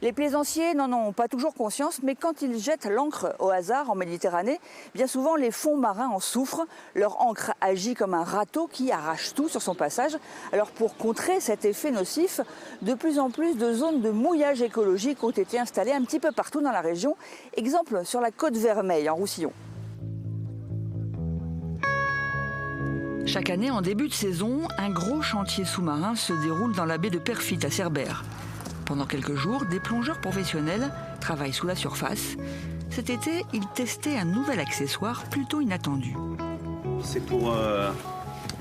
Les plaisanciers n'en ont pas toujours conscience, mais quand ils jettent l'ancre au hasard en Méditerranée, bien souvent les fonds marins en souffrent. Leur ancre agit comme un râteau qui arrache tout sur son passage. Alors pour contrer cet effet nocif, de plus en plus de zones de mouillage écologique ont été installées un petit peu partout dans la région. Exemple sur la côte Vermeille, en Roussillon. Chaque année, en début de saison, un gros chantier sous-marin se déroule dans la baie de Perfit à Cerbère. Pendant quelques jours, des plongeurs professionnels travaillent sous la surface. Cet été, ils testaient un nouvel accessoire plutôt inattendu. C'est pour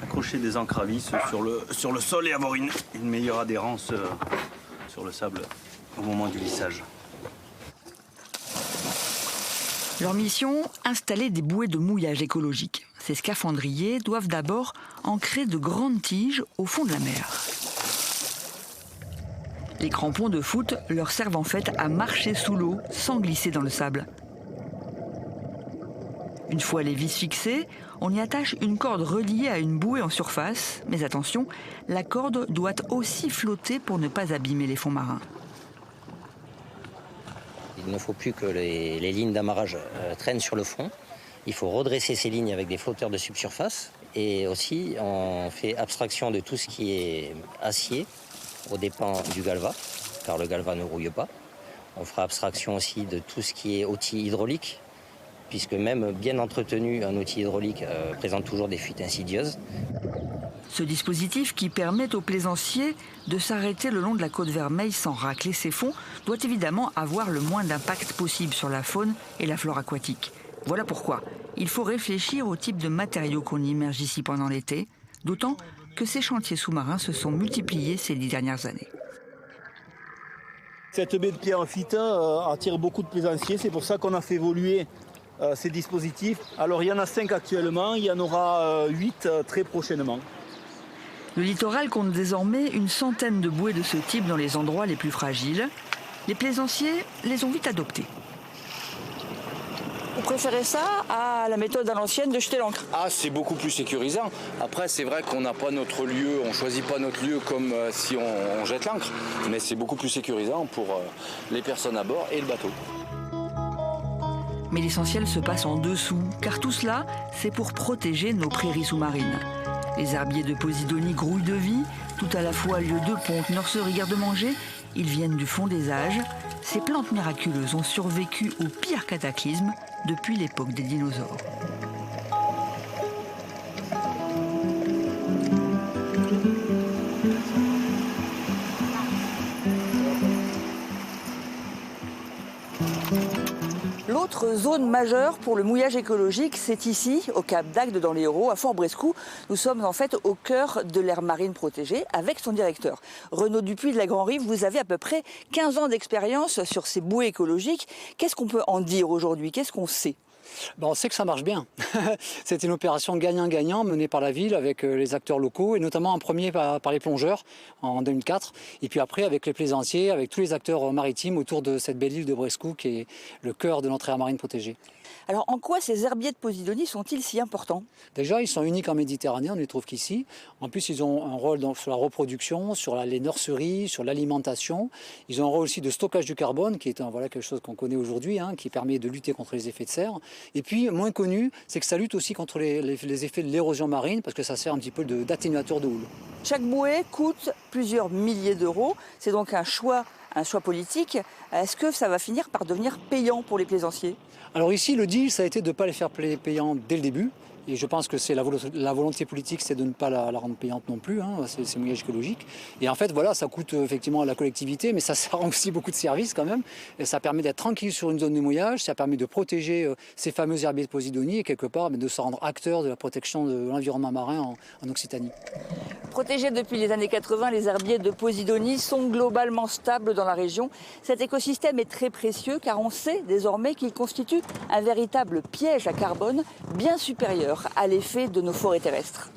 accrocher des ancres à vis sur le sol et avoir une meilleure adhérence sur le sable au moment du lissage. Leur mission, installer des bouées de mouillage écologique. Ces scaphandriers doivent d'abord ancrer de grandes tiges au fond de la mer. Les crampons de foot leur servent en fait à marcher sous l'eau sans glisser dans le sable. Une fois les vis fixées, on y attache une corde reliée à une bouée en surface. Mais attention, la corde doit aussi flotter pour ne pas abîmer les fonds marins. Il ne faut plus que les lignes d'amarrage traînent sur le fond. Il faut redresser ces lignes avec des flotteurs de subsurface. Et aussi, on fait abstraction de tout ce qui est acier aux dépens du galva, car le galva ne rouille pas. On fera abstraction aussi de tout ce qui est outil hydraulique, puisque même bien entretenu, un outil hydraulique présente toujours des fuites insidieuses. Ce dispositif qui permet aux plaisanciers de s'arrêter le long de la côte Vermeille sans racler ses fonds doit évidemment avoir le moins d'impact possible sur la faune et la flore aquatique. Voilà pourquoi il faut réfléchir au type de matériaux qu'on immerge ici pendant l'été, d'autant que ces chantiers sous-marins se sont multipliés ces 10 dernières années. Cette baie de Pierrefitte attire beaucoup de plaisanciers, c'est pour ça qu'on a fait évoluer ces dispositifs. Alors il y en a 5 actuellement, il y en aura 8 très prochainement. Le littoral compte désormais une centaine de bouées de ce type dans les endroits les plus fragiles. Les plaisanciers les ont vite adoptées. Vous préférez ça à la méthode à l'ancienne de jeter l'ancre? Ah, c'est beaucoup plus sécurisant. Après, c'est vrai qu'on n'a pas notre lieu, on ne choisit pas notre lieu comme si on jette l'ancre, mais c'est beaucoup plus sécurisant pour les personnes à bord et le bateau. Mais l'essentiel se passe en dessous, car tout cela, c'est pour protéger nos prairies sous-marines. Les herbiers de Posidonie grouillent de vie, tout à la fois lieu de ponte, nurserie, garde-manger. Ils viennent du fond des âges. Ces plantes miraculeuses ont survécu au pire cataclysme depuis l'époque des dinosaures. L'autre zone majeure pour le mouillage écologique, c'est ici, au Cap d'Agde dans les Hérault, à Fort-Brescou. Nous sommes en fait au cœur de l'aire marine protégée avec son directeur. Renaud Dupuis de la Grand Rive, vous avez à peu près 15 ans d'expérience sur ces bouées écologiques. Qu'est-ce qu'on peut en dire aujourd'hui? Qu'est-ce qu'on sait? On sait que ça marche bien. C'est une opération gagnant-gagnant menée par la ville avec les acteurs locaux et notamment en premier par les plongeurs en 2004 et puis après avec les plaisanciers, avec tous les acteurs maritimes autour de cette belle île de Brescou qui est le cœur de notre aire marine protégée. Alors en quoi ces herbiers de Posidonie sont-ils si importants? Déjà, ils sont uniques en Méditerranée, on ne les trouve qu'ici. En plus, ils ont un rôle sur la reproduction, sur les nurseries, sur l'alimentation. Ils ont un rôle aussi de stockage du carbone, qui est quelque chose qu'on connaît aujourd'hui, qui permet de lutter contre les effets de serre. Et puis, moins connu, c'est que ça lutte aussi contre les effets de l'érosion marine, parce que ça sert un petit peu d'atténuateur de houle. Chaque bouée coûte plusieurs milliers d'euros. C'est donc un choix politique. Est-ce que ça va finir par devenir payant pour les plaisanciers? Alors ici, le deal, ça a été de ne pas les faire payants dès le début. Et je pense que c'est la volonté politique, c'est de ne pas la rendre payante non plus, ces mouillages écologiques. Et en fait, voilà, ça coûte effectivement à la collectivité, mais ça rend aussi beaucoup de services quand même. Et ça permet d'être tranquille sur une zone de mouillage, ça permet de protéger ces fameux herbiers de Posidonie et quelque part de se rendre acteur de la protection de l'environnement marin en Occitanie. Protégés depuis les années 80, les herbiers de Posidonie sont globalement stables dans la région. Cet écosystème est très précieux car on sait désormais qu'il constitue un véritable piège à carbone bien supérieur à l'effet de nos forêts terrestres.